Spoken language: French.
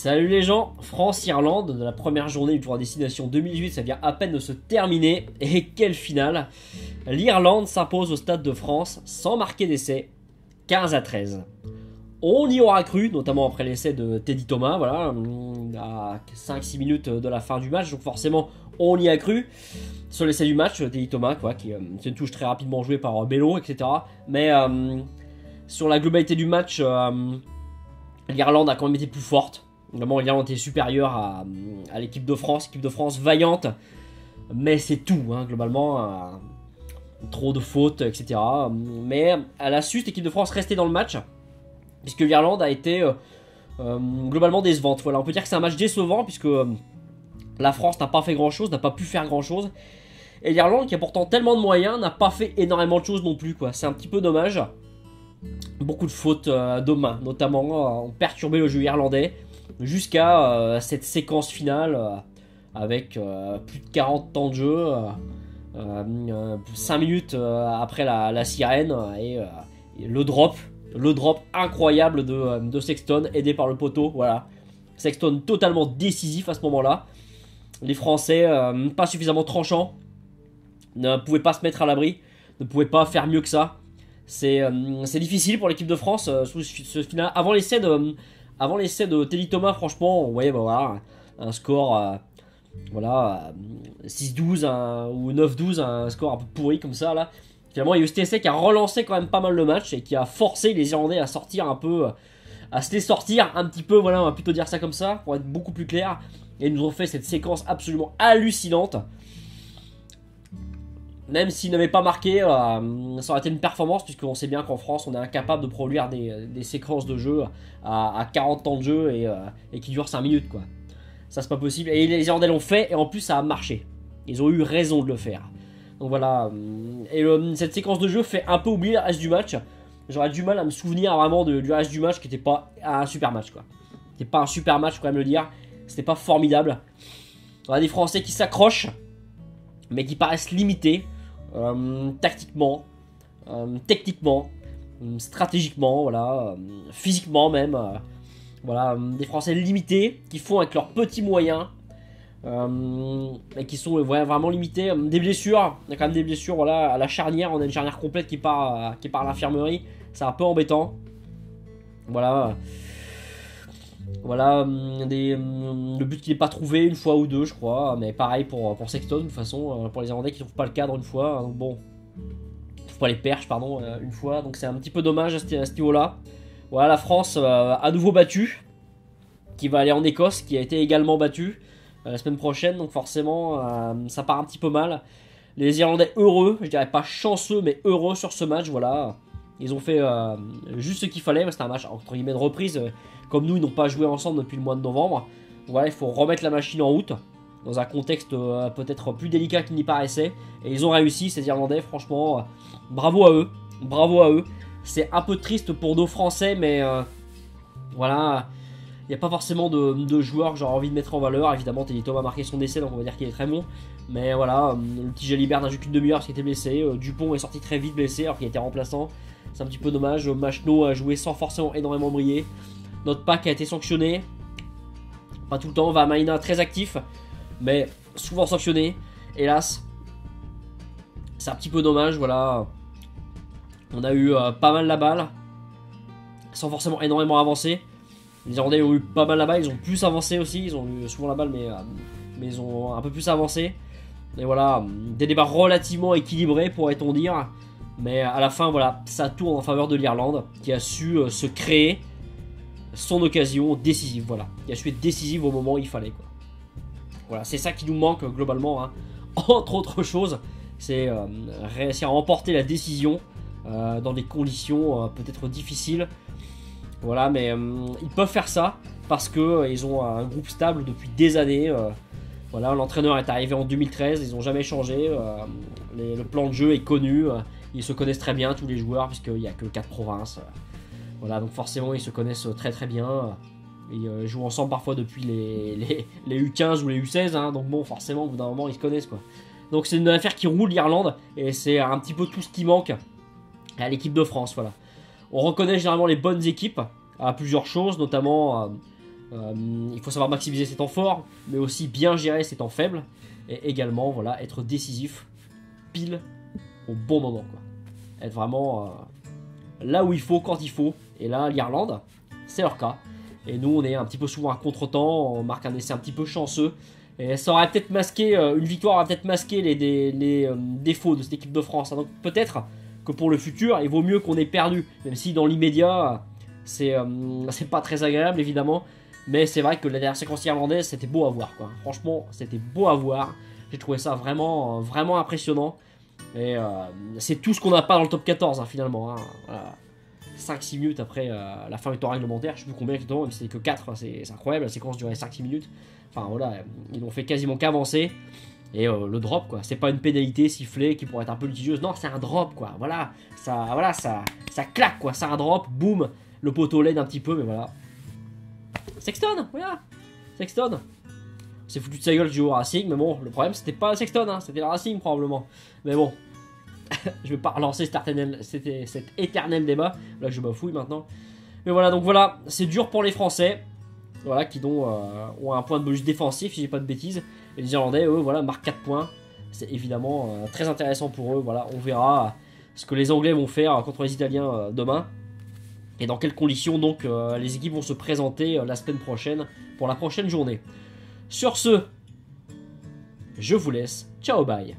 Salut les gens, France-Irlande, de la première journée du Tour à destination 2018, ça vient à peine de se terminer, et quelle finale! L'Irlande s'impose au Stade de France sans marquer d'essai, 15-13. On y aura cru, notamment après l'essai de Teddy Thomas, voilà, à 5-6 minutes de la fin du match, donc forcément on y a cru. Sur l'essai du match, Teddy Thomas, quoi, qui c'est une touche très rapidement jouée par Bello, etc. Mais sur la globalité du match, l'Irlande a quand même été plus forte. Vraiment, l'Irlande était supérieure à l'équipe de France vaillante, mais c'est tout, hein, globalement, trop de fautes, etc. Mais elle a su, cette équipe de France, rester dans le match, puisque l'Irlande a été globalement décevante. Voilà, on peut dire que c'est un match décevant, puisque la France n'a pas fait grand-chose, n'a pas pu faire grand-chose, et l'Irlande, qui a pourtant tellement de moyens, n'a pas fait énormément de choses non plus, quoi. C'est un petit peu dommage. Beaucoup de fautes de main, notamment, ont perturbé le jeu irlandais, jusqu'à cette séquence finale avec plus de 40 temps de jeu, 5 minutes après la sirène, et le drop incroyable de Sexton, aidé par le poteau. Voilà, Sexton totalement décisif à ce moment-là. Les Français pas suffisamment tranchants, ne pouvaient pas se mettre à l'abri, ne pouvaient pas faire mieux que ça. C'est difficile pour l'équipe de France sous ce final. Avant l'essai de Teddy Thomas, franchement, on voyait voilà, un score voilà, 6-12 ou 9-12, un score un peu pourri comme ça. Là. Finalement, il y a eu cet essai qui a relancé quand même pas mal le match et qui a forcé les Irlandais à sortir un peu, à se les sortir un petit peu, voilà, on va plutôt dire ça comme ça, pour être beaucoup plus clair. Et ils nous ont fait cette séquence absolument hallucinante. Même s'ils n'avaient pas marqué, ça aurait été une performance, puisqu'on sait bien qu'en France, on est incapable de produire des séquences de jeu à 40 temps de jeu et qui durent 5 minutes, quoi. Ça, c'est pas possible. Et les Irlandais l'ont fait, et en plus, ça a marché. Ils ont eu raison de le faire. Donc voilà. Et cette séquence de jeu fait un peu oublier le reste du match. J'aurais du mal à me souvenir vraiment du reste du match, qui n'était pas un super match, quoi. C'était pas un super match, faut quand même le dire. C'était pas formidable. On a des Français qui s'accrochent, mais qui paraissent limités. Tactiquement, techniquement, stratégiquement, voilà, physiquement même, voilà, des Français limités qui font avec leurs petits moyens, et qui sont vraiment limités. Des blessures, il y a quand même des blessures, voilà, à la charnière, on a une charnière complète qui part à l'infirmerie, c'est un peu embêtant, voilà. Voilà, le but qui n'est pas trouvé une fois ou deux, je crois. Mais pareil pour Sexton, de toute façon, pour les Irlandais qui ne trouvent pas le cadre une fois. Donc bon, ils ne trouvent pas les perches, pardon, une fois. Donc c'est un petit peu dommage à ce niveau-là. Voilà, la France à nouveau battue, qui va aller en Écosse, qui a été également battue la semaine prochaine. Donc forcément, ça part un petit peu mal. Les Irlandais heureux, je dirais pas chanceux, mais heureux sur ce match, voilà. Ils ont fait juste ce qu'il fallait. C'était un match entre guillemets de reprise. Comme nous, ils n'ont pas joué ensemble depuis le mois de novembre. Voilà, il faut remettre la machine en route dans un contexte peut-être plus délicat qu'il n'y paraissait. Et ils ont réussi, ces Irlandais, franchement, bravo à eux. Bravo à eux. C'est un peu triste pour nos Français, mais voilà, il n'y a pas forcément de joueurs que j'aurais envie de mettre en valeur. Évidemment, Teddy Thomas a marqué son essai, donc on va dire qu'il est très bon. Mais voilà, le petit Jalibert n'a joué qu'une demi-heure parce qu'il était blessé. Dupont est sorti très vite blessé alors qu'il était remplaçant. C'est un petit peu dommage. Machno a joué sans forcément énormément briller. Notre pack a été sanctionné. Pas tout le temps. Vamaina très actif, mais souvent sanctionné. Hélas. C'est un petit peu dommage. Voilà. On a eu pas mal la balle, sans forcément énormément avancer. Les Irlandais ont eu pas mal la balle. Ils ont plus avancé aussi. Ils ont eu souvent la balle, mais ils ont un peu plus avancé. Et voilà. Des débats relativement équilibrés, pourrait-on dire. Mais à la fin, voilà, ça tourne en faveur de l'Irlande, qui a su se créer son occasion décisive, voilà. Il a su être décisive au moment où il fallait, quoi. Voilà, c'est ça qui nous manque globalement, hein. Entre autres choses, c'est réussir à remporter la décision dans des conditions peut-être difficiles. Voilà, mais ils peuvent faire ça parce que ils ont un groupe stable depuis des années. Voilà, l'entraîneur est arrivé en 2013, ils n'ont jamais changé. Le plan de jeu est connu, ils se connaissent très bien tous les joueurs puisqu'il n'y a que 4 provinces. Voilà, donc forcément ils se connaissent très très bien. Ils jouent ensemble parfois depuis les U15 ou les U16, hein, donc bon, forcément au bout d'un moment ils se connaissent, quoi. Donc c'est une affaire qui roule l'Irlande, et c'est un petit peu tout ce qui manque à l'équipe de France, voilà. On reconnaît généralement les bonnes équipes à plusieurs choses, notamment Il faut savoir maximiser ses temps forts, mais aussi bien gérer ses temps faibles, et également voilà, être décisif pile au bon moment, quoi. Être vraiment là où il faut, quand il faut. Et là, l'Irlande, c'est leur cas. Et nous, on est un petit peu souvent à contre-temps, on marque un essai un petit peu chanceux. Et ça aurait peut-être masqué, une victoire aurait peut-être masqué les défauts de cette équipe de France. Donc peut-être que pour le futur, il vaut mieux qu'on ait perdu. Même si dans l'immédiat, c'est pas très agréable, évidemment. Mais c'est vrai que la dernière séquence irlandaise, c'était beau à voir, quoi. Franchement, c'était beau à voir. J'ai trouvé ça vraiment, vraiment impressionnant. Et c'est tout ce qu'on n'a pas dans le top 14, hein, finalement. Hein. Voilà. 5-6 minutes après la fin du temps réglementaire, je sais plus combien exactement, même si c'était que 4, hein, c'est incroyable, la séquence durait 5-6 minutes. Enfin voilà, ils n'ont fait quasiment qu'avancer. Et le drop, quoi, c'est pas une pénalité sifflée qui pourrait être un peu litigieuse, non, c'est un drop, quoi, voilà, ça claque, quoi, c'est un drop, boum, le poteau l'aide un petit peu, mais voilà. Sexton, voilà, Sexton. C'est foutu de sa gueule du au Racing, mais bon, le problème c'était pas Sexton, hein, c'était le Racing probablement. Mais bon, je vais pas relancer cet éternel débat, là je bafouille maintenant. Mais voilà, donc voilà, c'est dur pour les Français, voilà, qui ont un point de bonus défensif, si j'ai pas de bêtises. Et les Irlandais, eux, voilà, marquent 4 points. C'est évidemment très intéressant pour eux, voilà, on verra ce que les Anglais vont faire contre les Italiens demain. Et dans quelles conditions donc les équipes vont se présenter la semaine prochaine pour la prochaine journée. Sur ce, je vous laisse. Ciao, bye.